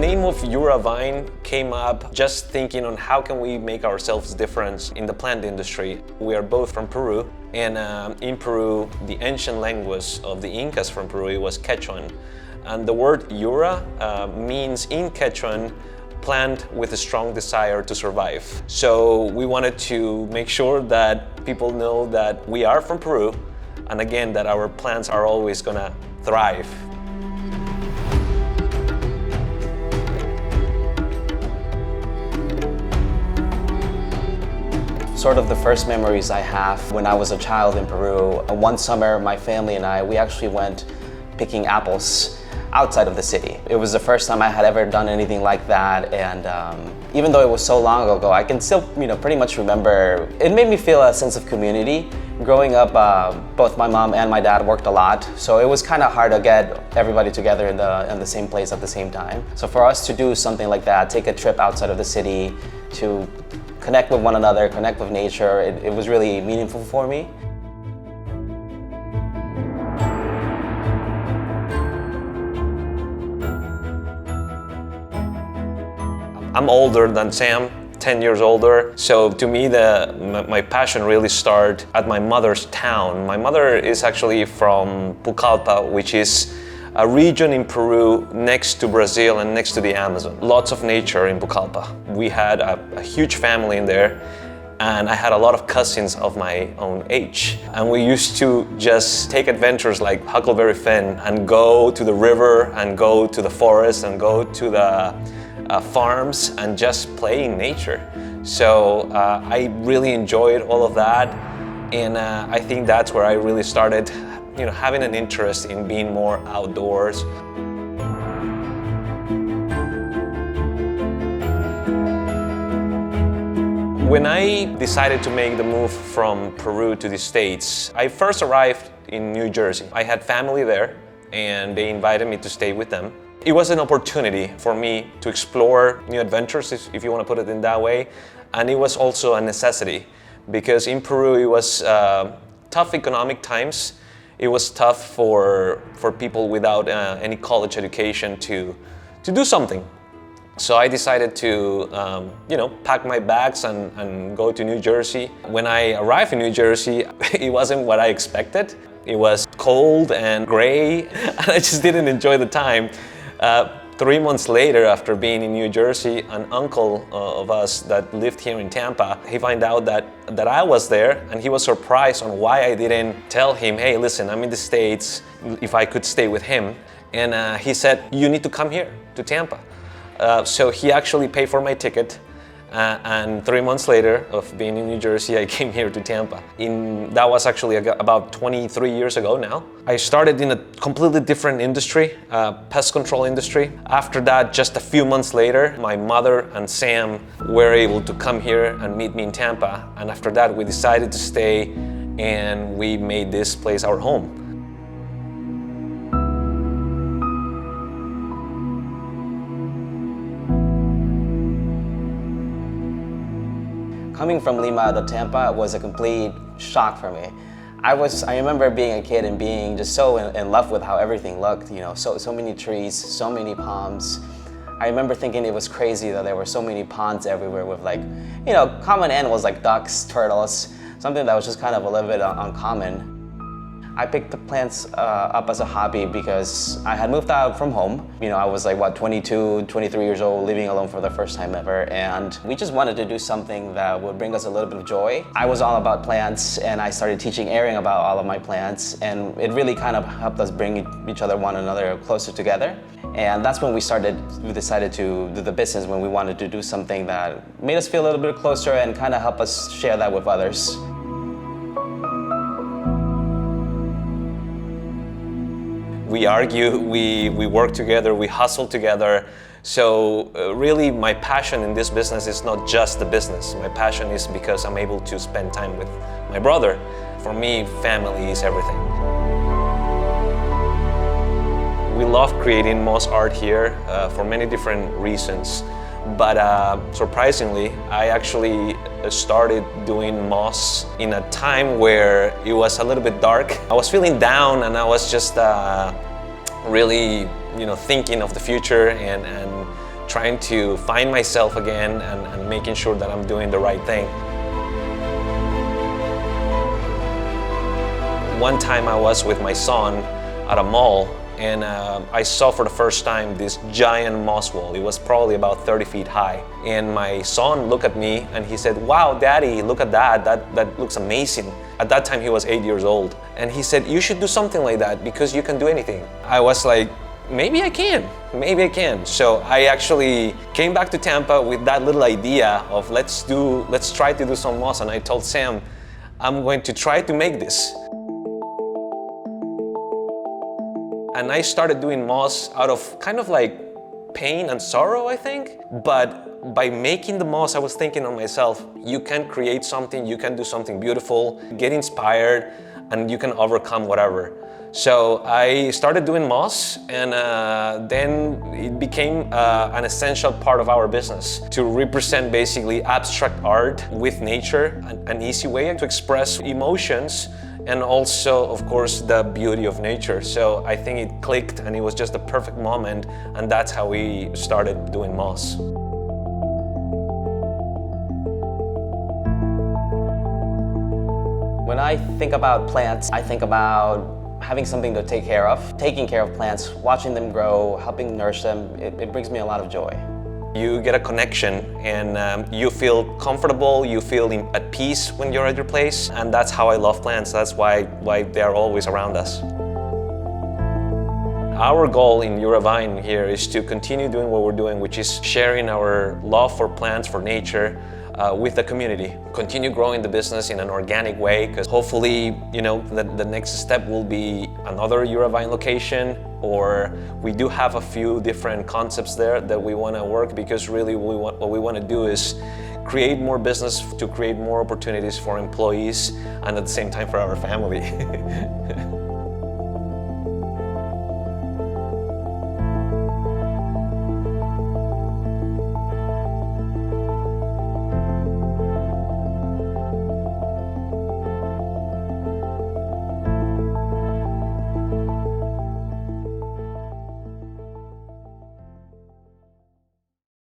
name of Yura vine came up just thinking on how can we make ourselves different in the plant industry. We are both from Peru, and in Peru, the ancient language of the Incas from Peru was Quechuan. And the word Yura means in Quechuan, plant with a strong desire to survive. So we wanted to make sure that people know that we are from Peru, and again, that our plants are always gonna thrive. Sort of the first memories I have when I was a child in Peru. One summer, my family and we actually went picking apples outside of the city. It was the first time I had ever done anything like that, and even though it was so long ago, I can still, pretty much remember. It made me feel a sense of community. Growing up, both my mom and my dad worked a lot, so it was kind of hard to get everybody together in the same place at the same time. So for us to do something like that, take a trip outside of the city to connect with one another, connect with nature, it was really meaningful for me. I'm older than Sam, 10 years older. So to me, my passion really started at my mother's town. My mother is actually from Pucallpa, which is a region in Peru next to Brazil and next to the Amazon. Lots of nature in Pucallpa. We had a huge family in there, and I had a lot of cousins of my own age. And we used to just take adventures like Huckleberry Finn and go to the river and go to the forest and go to the farms and just play in nature. So I really enjoyed all of that, and I think that's where I really started having an interest in being more outdoors. When I decided to make the move from Peru to the States, I first arrived in New Jersey. I had family there, and they invited me to stay with them. It was an opportunity for me to explore new adventures, if you want to put it in that way, and it was also a necessity, because in Peru it was tough economic times. It was tough for people without any college education to do something. So I decided to pack my bags and go to New Jersey. When I arrived in New Jersey, it wasn't what I expected. It was cold and gray, and I just didn't enjoy the time. 3 months later, after being in New Jersey, an uncle of us that lived here in Tampa, he found out that I was there, and he was surprised on why I didn't tell him, hey, listen, I'm in the States, if I could stay with him. And he said, you need to come here to Tampa. So he actually paid for my ticket. And 3 months later of being in New Jersey, I came here to Tampa. That was actually about 23 years ago now. I started in a completely different industry, pest control industry. After that, just a few months later, my mother and Sam were able to come here and meet me in Tampa. And after that, we decided to stay, and we made this place our home. Coming from Lima to Tampa was a complete shock for me. I remember being a kid and being just so in love with how everything looked, so many trees, so many palms. I remember thinking it was crazy that there were so many ponds everywhere with common animals like ducks, turtles, something that was just kind of a little bit uncommon. I picked the plants up as a hobby because I had moved out from home. I was 22, 23 years old, living alone for the first time ever, and we just wanted to do something that would bring us a little bit of joy. I was all about plants, and I started teaching Aaron about all of my plants, and it really kind of helped us bring one another closer together. And that's when we decided to do the business, when we wanted to do something that made us feel a little bit closer and kind of help us share that with others. We argue, we work together, we hustle together. So really my passion in this business is not just the business. My passion is because I'm able to spend time with my brother. For me, family is everything. We love creating moss art here for many different reasons. But surprisingly, I actually started doing moss in a time where it was a little bit dark. I was feeling down, and I was just really, thinking of the future and trying to find myself again and making sure that I'm doing the right thing. One time I was with my son at a mall, and I saw for the first time this giant moss wall. It was probably about 30 feet high. And my son looked at me and he said, "Wow, Daddy, look at that. That looks amazing." At that time he was 8 years old. And he said, "You should do something like that because you can do anything." I was like, maybe I can. So I actually came back to Tampa with that little idea of let's try to do some moss. And I told Sam, I'm going to try to make this. And I started doing moss out of kind of like pain and sorrow, I think. But by making the moss, I was thinking of myself, you can create something, you can do something beautiful, get inspired, and you can overcome whatever. So I started doing moss, and then it became an essential part of our business to represent basically abstract art with nature, an easy way to express emotions, and also, of course, the beauty of nature. So I think it clicked, and it was just the perfect moment, and that's how we started doing moss. When I think about plants, I think about having something to take care of. Taking care of plants, watching them grow, helping nourish them, it brings me a lot of joy. You get a connection, and you feel comfortable, you feel at peace when you're at your place, and that's how I love plants. That's why they're always around us. Our goal in Yura Vine here is to continue doing what we're doing, which is sharing our love for plants, for nature, with the community. Continue growing the business in an organic way, because hopefully, the next step will be another Yura Vine location, or we do have a few different concepts there that we want to work, because really what we want to do is create more business, to create more opportunities for employees, and at the same time for our family.